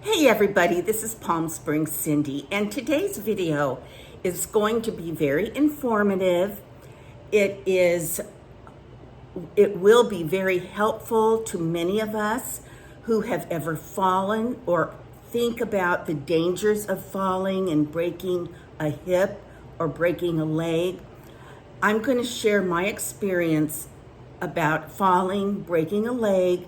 Hey everybody, this is Palm Springs Cindy, and today's video is going to be very informative. It will be very helpful to many of us who have ever fallen or think about the dangers of falling and breaking a hip or breaking a leg. I'm going to share my experience about falling, breaking a leg,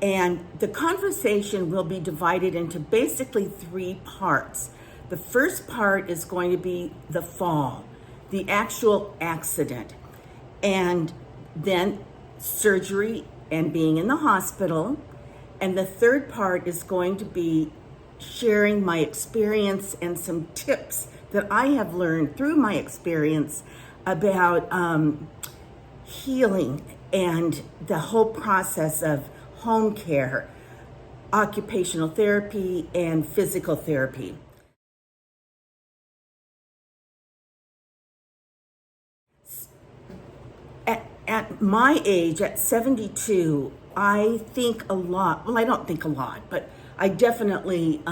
and the conversation will be divided into basically three parts. The first part is going to be the fall, the actual accident, and then surgery and being in the hospital. And the third part is going to be sharing my experience and some tips that I have learned through my experience about healing and the whole process of home care, occupational therapy, and physical therapy. At my age, at 72, I think a lot. Well, I don't think a lot, but I definitely,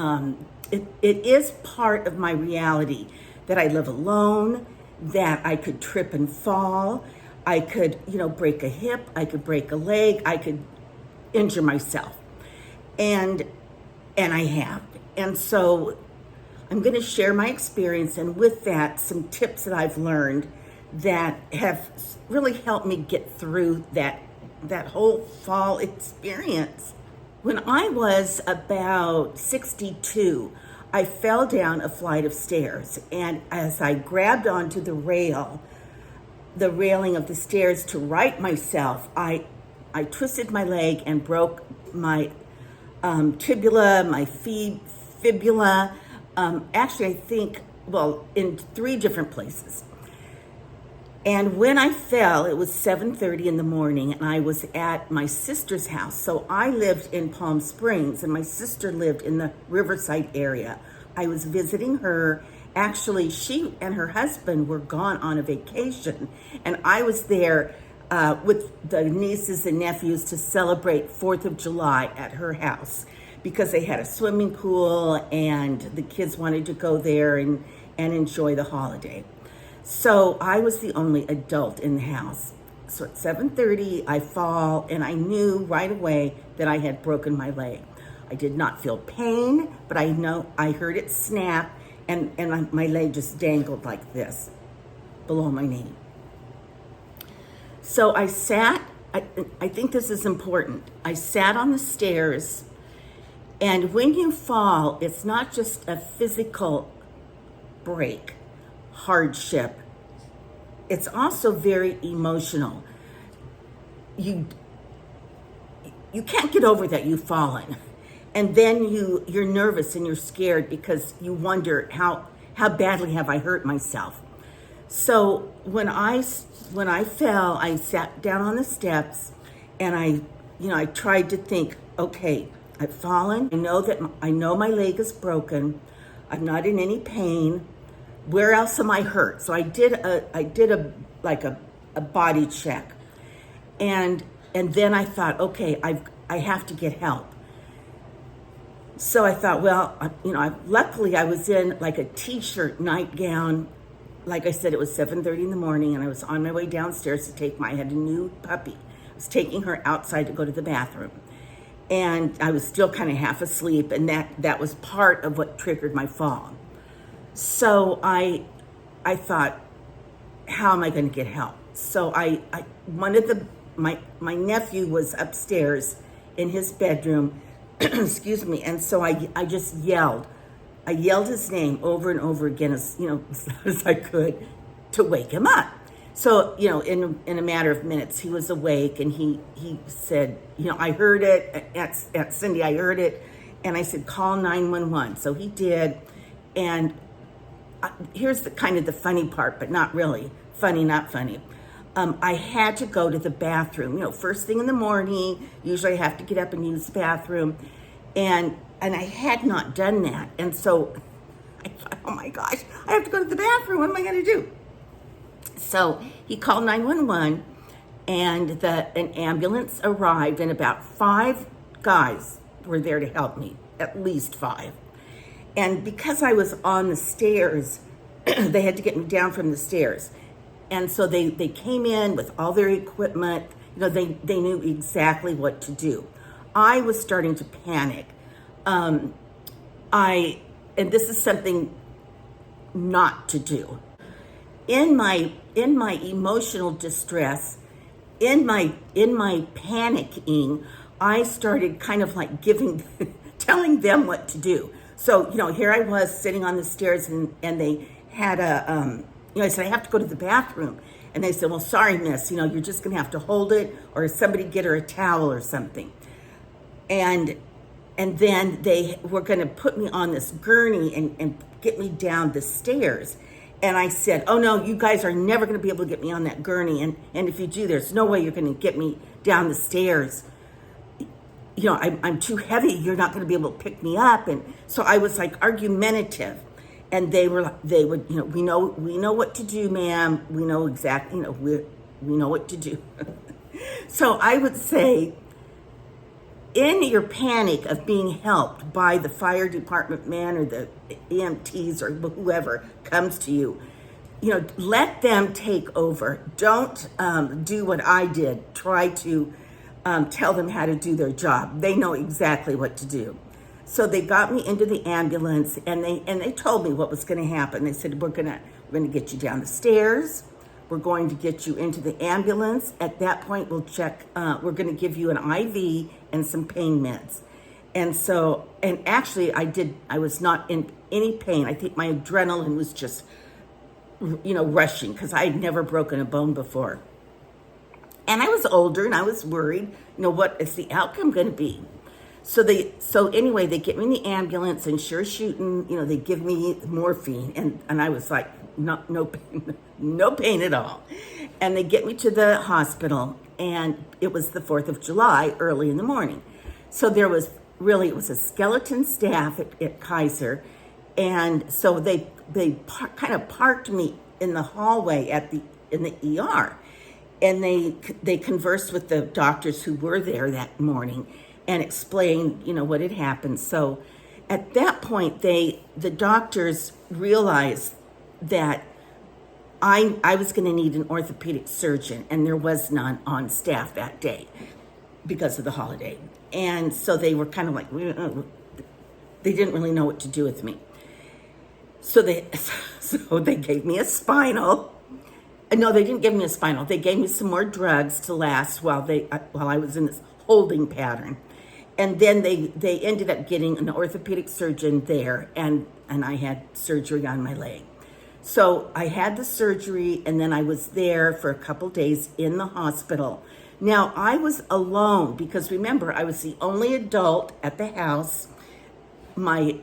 it is part of my reality that I live alone, that I could trip and fall. I could, break a hip. I could break a leg. I could injure myself. And I have. And so I'm going to share my experience, and with that, some tips that I've learned that have really helped me get through that whole fall experience. When I was about 62, I fell down a flight of stairs, and as I grabbed onto the railing of the stairs to right myself, I twisted my leg and broke my tibia, my fibula. Actually, I think, in 3 different places. And when I fell, it was 7:30 in the morning, and I was at my sister's house. So I lived in Palm Springs, and my sister lived in the Riverside area. I was visiting her. Actually, she and her husband were gone on a vacation, and I was there with the nieces and nephews to celebrate 4th of July at her house because they had a swimming pool and the kids wanted to go there and enjoy the holiday. So I was the only adult in the house. So at 7:30, I fall, and I knew right away that I had broken my leg. I did not feel pain, but I heard it snap, and my leg just dangled like this below my knee. So I sat, I think this is important. I sat on the stairs, and when you fall, it's not just a physical break, hardship. It's also very emotional. You can't get over that you've fallen. And then you're nervous and you're scared because you wonder how badly have I hurt myself. So when I fell, I sat down on the steps, and I tried to think, okay, I've fallen. I know my leg is broken. I'm not in any pain. Where else am I hurt? So I did a body check, and then I thought, okay, I have to get help. So I thought, luckily I was in like a t-shirt nightgown. Like I said, it was 7:30 in the morning, and I was on my way downstairs I had a new puppy. I was taking her outside to go to the bathroom, and I was still kind of half asleep, and that was part of what triggered my fall. So I thought, how am I going to get help? So my nephew was upstairs in his bedroom, excuse me, and so I just yelled. I yelled his name over and over again as loud as I could to wake him up. So, in a matter of minutes, he was awake, and he said, I heard it at Cindy, I heard it. And I said, call 911. So he did. And here's the funny part, but not really funny, not funny. I had to go to the bathroom, first thing in the morning. Usually I have to get up and use the bathroom. And I had not done that. And so I thought, oh my gosh, I have to go to the bathroom. What am I going to do? So he called 911, and an ambulance arrived, and about 5 guys were there to help me, at least 5. And because I was on the stairs, they had to get me down from the stairs. And so they came in with all their equipment. They knew exactly what to do. I was starting to panic. And this is something not to do. In my emotional distress, in my panicking, I started kind of like telling them what to do. So, here I was sitting on the stairs and they had I said, I have to go to the bathroom. And they said, well, sorry, miss, you're just going to have to hold it, or somebody get her a towel or something. And then they were going to put me on this gurney and get me down the stairs. And I said, oh no, you guys are never going to be able to get me on that gurney. And if you do, there's no way you're going to get me down the stairs. I'm too heavy. You're not going to be able to pick me up. And so I was like argumentative, and they would, we know what to do, ma'am. We know exactly, we know what to do. So I would say, in your panic of being helped by the fire department man or the EMTs or whoever comes to you, let them take over. Don't do what I did. Try to tell them how to do their job. They know exactly what to do. So they got me into the ambulance, and they told me what was going to happen. They said, we're going to get you down the stairs. We're going to get you into the ambulance. At that point, we'll check. We're going to give you an IV and some pain meds. And so, and actually I was not in any pain. I think my adrenaline was just, rushing, because I had never broken a bone before. And I was older, and I was worried, what is the outcome going to be? So anyway, they get me in the ambulance, and sure shooting, they give me morphine, and I was like, no pain, no pain at all. And they get me to the hospital, and it was the 4th of July, early in the morning. So it was a skeleton staff at Kaiser. And so they kind of parked me in the hallway in the ER. And they conversed with the doctors who were there that morning and explained, what had happened. So at that point, the doctors realized that I was going to need an orthopedic surgeon, and there was none on staff that day because of the holiday. And so they were kind of like, they didn't really know what to do with me. So they gave me a spinal. No, they didn't give me a spinal. They gave me some more drugs to last while I was in this holding pattern. And then they ended up getting an orthopedic surgeon there, and I had surgery on my leg. So I had the surgery, and then I was there for a couple days in the hospital. Now, I was alone because, remember, I was the only adult at the house. My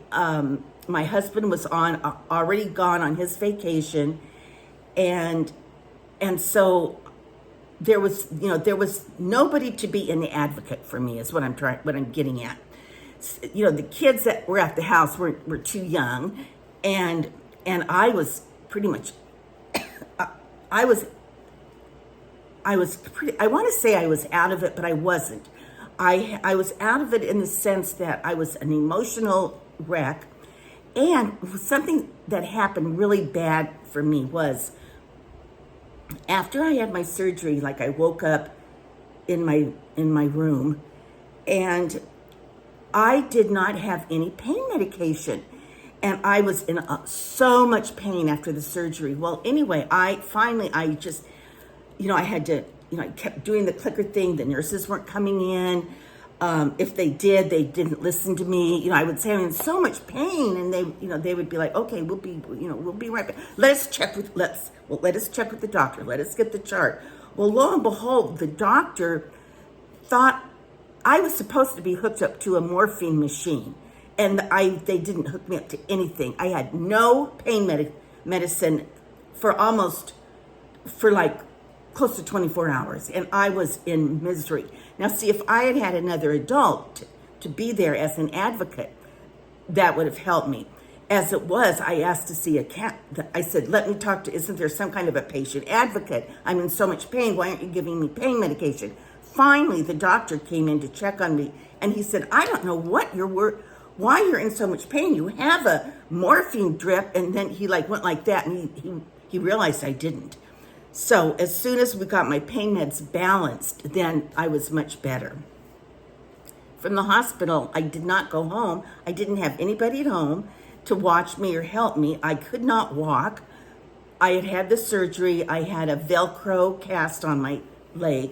husband was already gone on his vacation, and so there was nobody to be an advocate for me, is what I'm getting at. The kids that were at the house were too young, and I was pretty much, I want to say I was out of it, but I wasn't. I was out of it in the sense that I was an emotional wreck. And something that happened really bad for me was, after I had my surgery, like, I woke up in my room, and I did not have any pain medication. And I was in so much pain after the surgery. Well, anyway, I just, I had to, I kept doing the clicker thing. The nurses weren't coming in. If they did, they didn't listen to me. I would say I'm in so much pain, and they would be like, okay, we'll be right back. Let us check with the doctor. Let us get the chart. Well, lo and behold, the doctor thought I was supposed to be hooked up to a morphine machine. And they didn't hook me up to anything. I had no pain medicine for like close to 24 hours. And I was in misery. Now, see, if I had had another adult to be there as an advocate, that would have helped me. As it was, I asked to see I said, let me talk to, isn't there some kind of a patient advocate? I'm in so much pain. Why aren't you giving me pain medication? Finally, the doctor came in to check on me, And he said, I don't know what why you're in so much pain. You have a morphine drip. And then he like went like that, and he realized I didn't. So as soon as we got my pain meds balanced, then I was much better. From the hospital, I did not go home. I didn't have anybody at home to watch me or help me. I could not walk. I had had the surgery. I had a Velcro cast on my leg.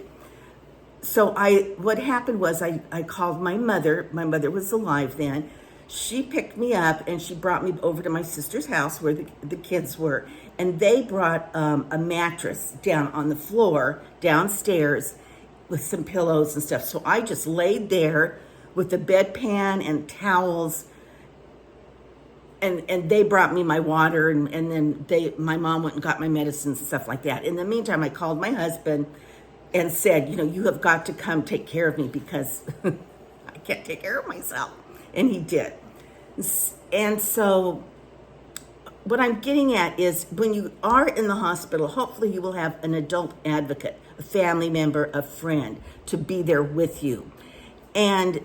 So what happened was I called my mother. My mother was alive then. She picked me up and she brought me over to my sister's house where the kids were. And they brought a mattress down on the floor downstairs with some pillows and stuff. So I just laid there with the bedpan and towels. And they brought me my water, and then my mom went and got my medicines and stuff like that. In the meantime, I called my husband and said, you have got to come take care of me because I can't take care of myself. And he did. And so what I'm getting at is when you are in the hospital, hopefully you will have an adult advocate, a family member, a friend to be there with you. And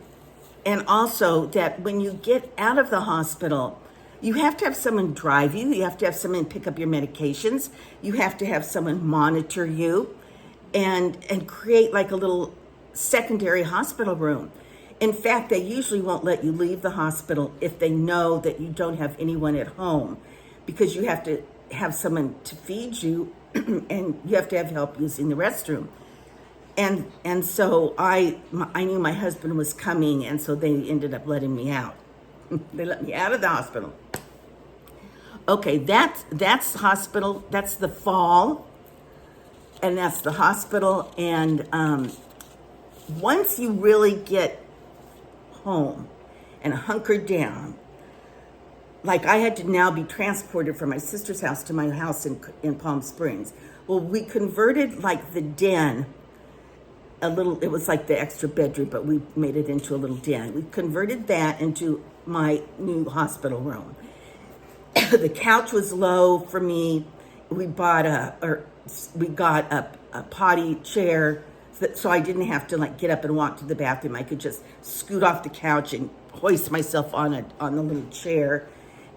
also that when you get out of the hospital, you have to have someone drive you. You have to have someone pick up your medications. You have to have someone monitor you and create like a little secondary hospital room. In fact, they usually won't let you leave the hospital if they know that you don't have anyone at home, because you have to have someone to feed you and you have to have help using the restroom. And so I knew my husband was coming, and so they ended up letting me out. They let me out of the hospital. Okay, that's hospital. That's the fall, and that's the hospital. And once you really get home and hunkered down, like I had to now be transported from my sister's house to my house in Palm Springs. Well, we converted like the den a little. It was like the extra bedroom, but we made it into a little den. We converted that into my new hospital room. The couch was low for me. We got a potty chair so I didn't have to like get up and walk to the bathroom. I could just scoot off the couch and hoist myself on the little chair.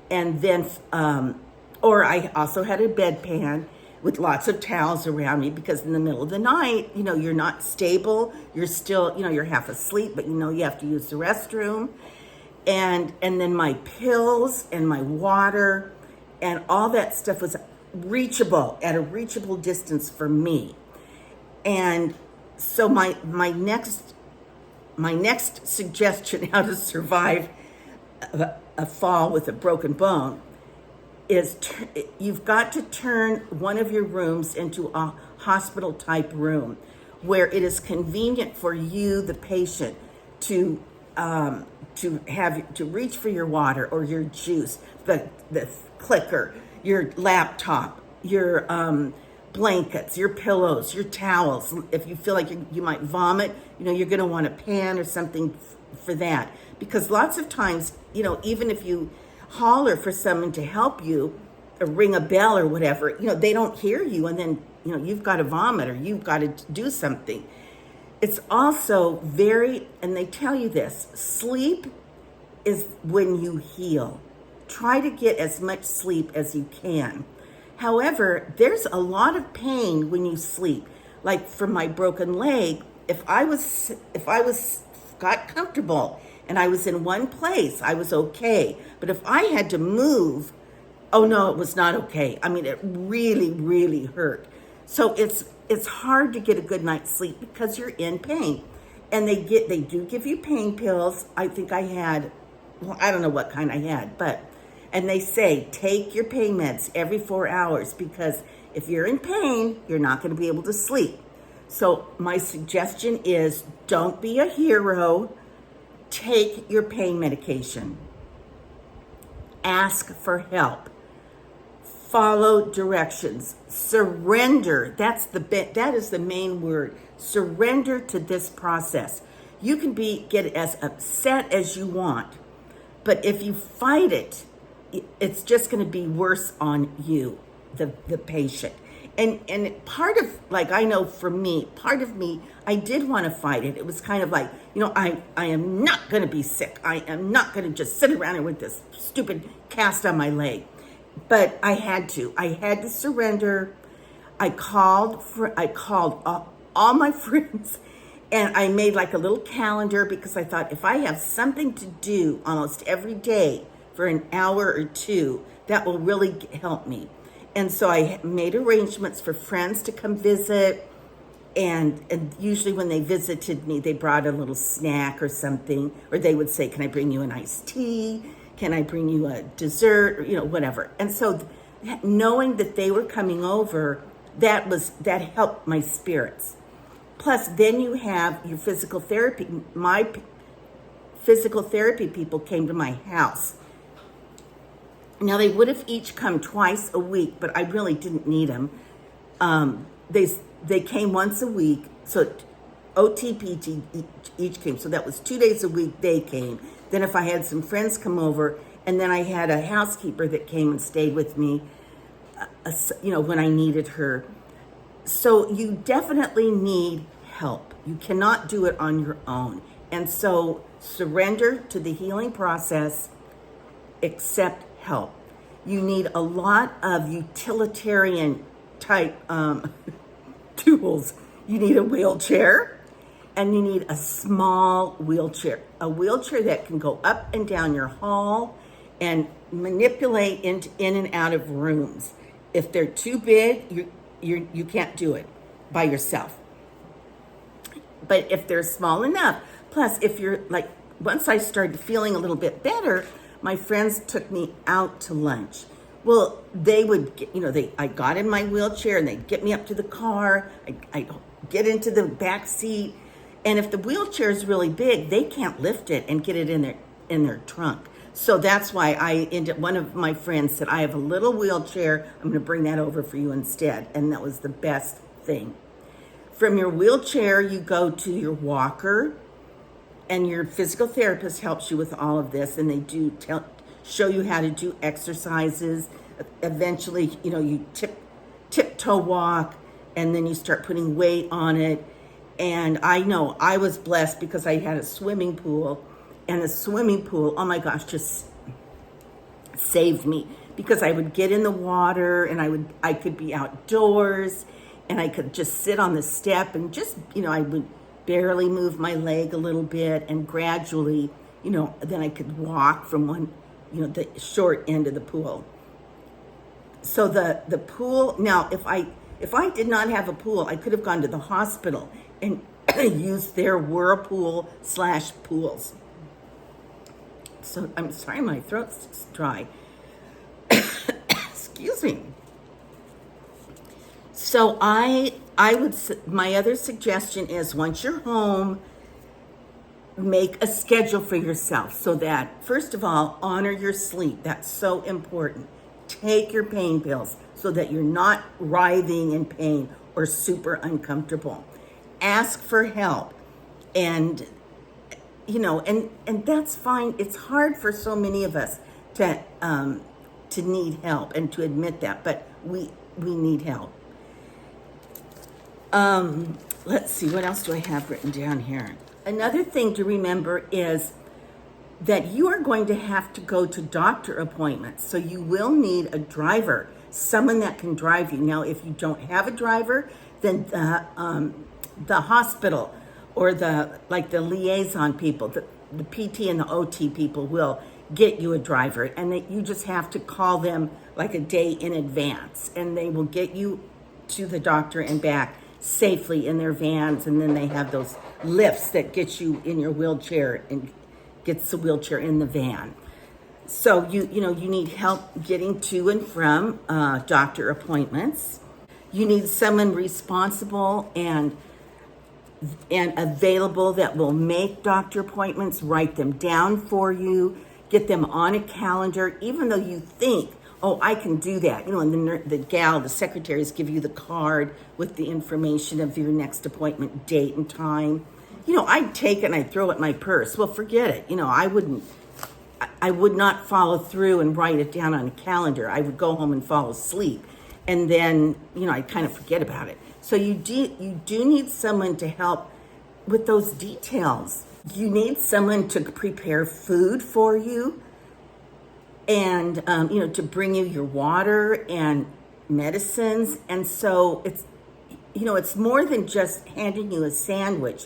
And then, or I also had a bedpan with lots of towels around me, because in the middle of the night, you're not stable. You're still, you're half asleep, but you have to use the restroom. And then my pills and my water and all that stuff was reachable at a reachable distance for me. And so my next suggestion how to survive a fall with a broken bone is you've got to turn one of your rooms into a hospital type room where it is convenient for you, the patient, to reach for your water or your juice, the clicker, your laptop, your blankets, your pillows, your towels. If you feel like you might vomit, you're going to want a pan or something for that. Because lots of times, even if you holler for someone to help you or ring a bell or whatever, they don't hear you, and then, you've got to vomit or you've got to do something. It's also and they tell you this, sleep is when you heal. Try to get as much sleep as you can. However, there's a lot of pain when you sleep. Like for my broken leg, if I got comfortable and I was in one place, I was okay. But if I had to move, oh no, it was not okay. I mean, it really, really hurt. So it's hard to get a good night's sleep because you're in pain. And they do give you pain pills. I think I had, I don't know what kind I had, and they say, take your pain meds every 4 hours, because if you're in pain, you're not going to be able to sleep. So my suggestion is, don't be a hero. Take your pain medication. Ask for help. Follow directions. Surrender. That is the main word. Surrender to this process. You can get as upset as you want, but if you fight it, it's just going to be worse on you, the patient. And part of, like, I know for me, part of me, I did want to fight it. It was kind of like, I am not going to be sick. I am not going to just sit around here with this stupid cast on my leg. But I had to surrender. I called all my friends, and I made like a little calendar, because I thought, if I have something to do almost every day for an hour or two, that will really help me. And so I made arrangements for friends to come visit. And usually when they visited me, they brought a little snack or something, or they would say, can I bring you an iced tea? Can I bring you a dessert? Or, whatever. And so knowing that they were coming over, that helped my spirits. Plus, then you have your physical therapy. My physical therapy people came to my house. Now, they would have each come twice a week, but I really didn't need them. They came once a week, so OTPT each came. So that was 2 days a week they came. Then if I had some friends come over, and then I had a housekeeper that came and stayed with me, when I needed her. So you definitely need help. You cannot do it on your own. And so surrender to the healing process, accept help. You need a lot of utilitarian type tools. You need a wheelchair, and you need a small wheelchair, a wheelchair that can go up and down your hall and manipulate in and out of rooms. If they're too big, you can't do it by yourself. But if they're small enough, plus if you're like, once I started feeling a little bit better, my friends took me out to lunch. Well, they would get, I got in my wheelchair and they'd get me up to the car. I get into the back seat. And if the wheelchair is really big, they can't lift it and get it in their trunk. So that's why one of my friends said, I have a little wheelchair. I'm going to bring that over for you instead. And that was the best thing. From your wheelchair, you go to your walker, and your physical therapist helps you with all of this. And they do show you how to do exercises. Eventually, you tiptoe walk, and then you start putting weight on it. And I know I was blessed because I had a swimming pool. And the swimming pool, oh my gosh, just saved me, because I would get in the water and I could be outdoors, and I could just sit on the step and just, I would barely move my leg a little bit, and gradually, then I could walk from one, the short end of the pool. So the pool, now if I did not have a pool, I could have gone to the hospital and used their whirlpool/pools. So I'm sorry, my throat's dry. Excuse me. So my other suggestion is, once you're home, make a schedule for yourself, so that, first of all, honor your sleep. That's so important. Take your pain pills so that you're not writhing in pain or super uncomfortable. Ask for help. And and that's fine. It's hard for so many of us to need help and to admit that, but we need help. Let's see, what else do I have written down here? Another thing to remember is that you are going to have to go to doctor appointments, so you will need a driver, someone that can drive you. Now, if you don't have a driver, then the hospital or the liaison people, the PT and the OT people will get you a driver, and you just have to call them like a day in advance, and they will get you to the doctor and back safely in their vans. And then they have those lifts that get you in your wheelchair and gets the wheelchair in the van. So you need help getting to and from doctor appointments. You need someone responsible and available that will make doctor appointments, write them down for you, get them on a calendar, even though you think, oh, I can do that. And the secretaries give you the card with the information of your next appointment date and time. I'd take it and I'd throw it in my purse. Well, forget it. I would not follow through and write it down on a calendar. I would go home and fall asleep. and then, I kind of forget about it. So you do need someone to help with those details. You need someone to prepare food for you, and to bring you your water and medicines. And so it's more than just handing you a sandwich.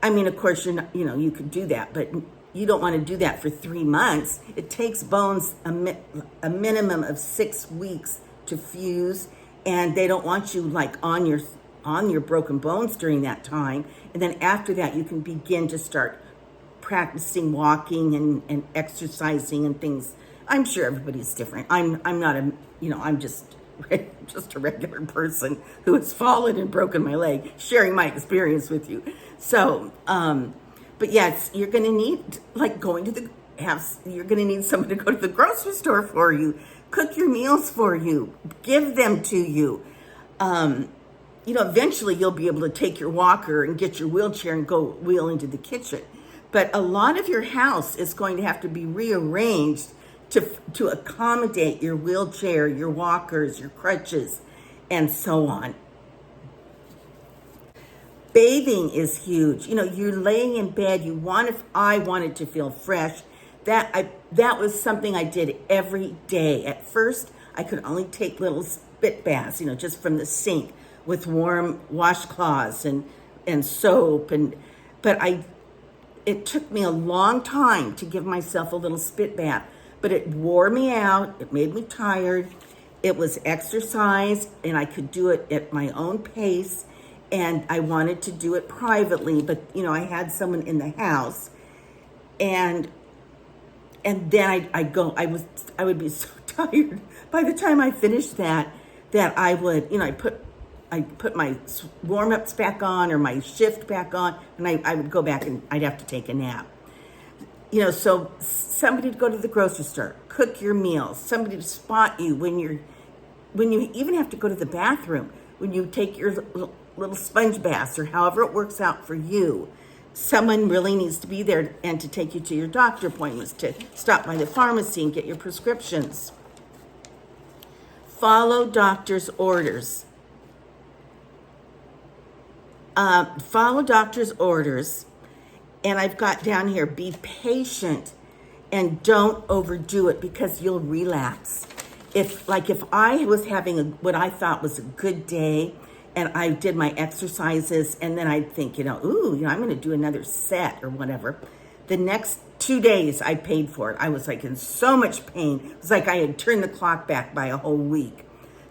I mean, of course, you could do that, but you don't want to do that for 3 months. It takes bones a minimum of 6 weeks to fuse, and they don't want you like on your broken bones during that time. And then after that, you can begin to start practicing walking and exercising and things. I'm sure everybody's different. I'm not I'm just a regular person who has fallen and broken my leg, sharing my experience with you. So, but yes, you're going to need you're going to need someone to go to the grocery store for you, cook your meals for you, give them to you. Eventually you'll be able to take your walker and get your wheelchair and go wheel into the kitchen. But a lot of your house is going to have to be rearranged to accommodate your wheelchair, your walkers, your crutches, and so on. Bathing is huge. You're laying in bed. I wanted to feel fresh. That was something I did every day. At first, I could only take little spit baths, just from the sink with warm washcloths and soap, but it took me a long time to give myself a little spit bath, but it wore me out. It made me tired. It was exercise, and I could do it at my own pace, and I wanted to do it privately, but I had someone in the house, and then I would be so tired by the time I finished that I would, I put my warm-ups back on or my shift back on, and I would go back and I'd have to take a nap. So somebody to go to the grocery store, cook your meals, somebody to spot you when you even have to go to the bathroom, when you take your little sponge baths or however it works out for you. Someone really needs to be there and to take you to your doctor appointments, to stop by the pharmacy and get your prescriptions. Follow doctor's orders. Follow doctor's orders. And I've got down here, be patient and don't overdo it because you'll relapse. If I was having what I thought was a good day and I did my exercises and then I'd think, I'm going to do another set or whatever. The next 2 days I paid for it. I was in so much pain. It was like I had turned the clock back by a whole week.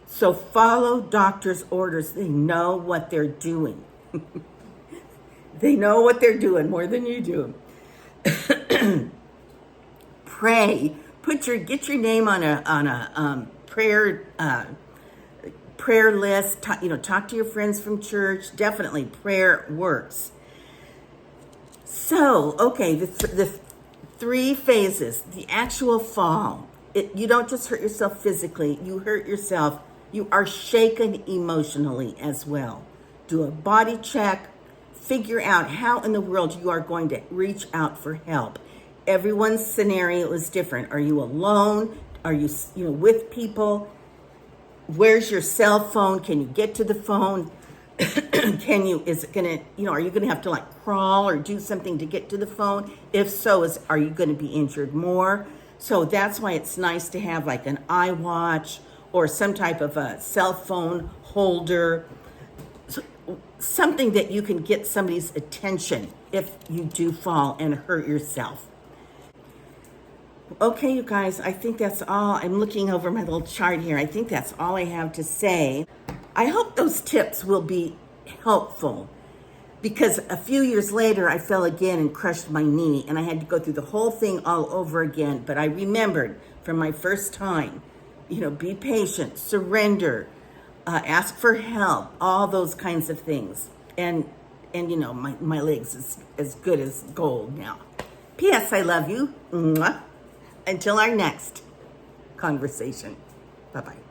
So follow doctor's orders. They know what they're doing. They know what they're doing more than you do. Pray. Get your name on a prayer list. Talk to your friends from church. Definitely, prayer works. So, okay, the 3 phases. The actual fall. You don't just hurt yourself physically. You hurt yourself. You are shaken emotionally as well. Do a body check. Figure out how in the world you are going to reach out for help. Everyone's scenario is different. Are you alone? Are you with people? Where's your cell phone? Can you get to the phone? Are you gonna have to crawl or do something to get to the phone? If so, are you gonna be injured more? So that's why it's nice to have an iWatch or some type of a cell phone holder. Something that you can get somebody's attention if you do fall and hurt yourself. Okay, you guys, I think that's all. I'm looking over my little chart here. I think that's all I have to say. I hope those tips will be helpful because a few years later, I fell again and crushed my knee and I had to go through the whole thing all over again. But I remembered from my first time, be patient, surrender, ask for help, all those kinds of things. And my legs is as good as gold now. P.S. I love you. Mwah. Until our next conversation. Bye-bye.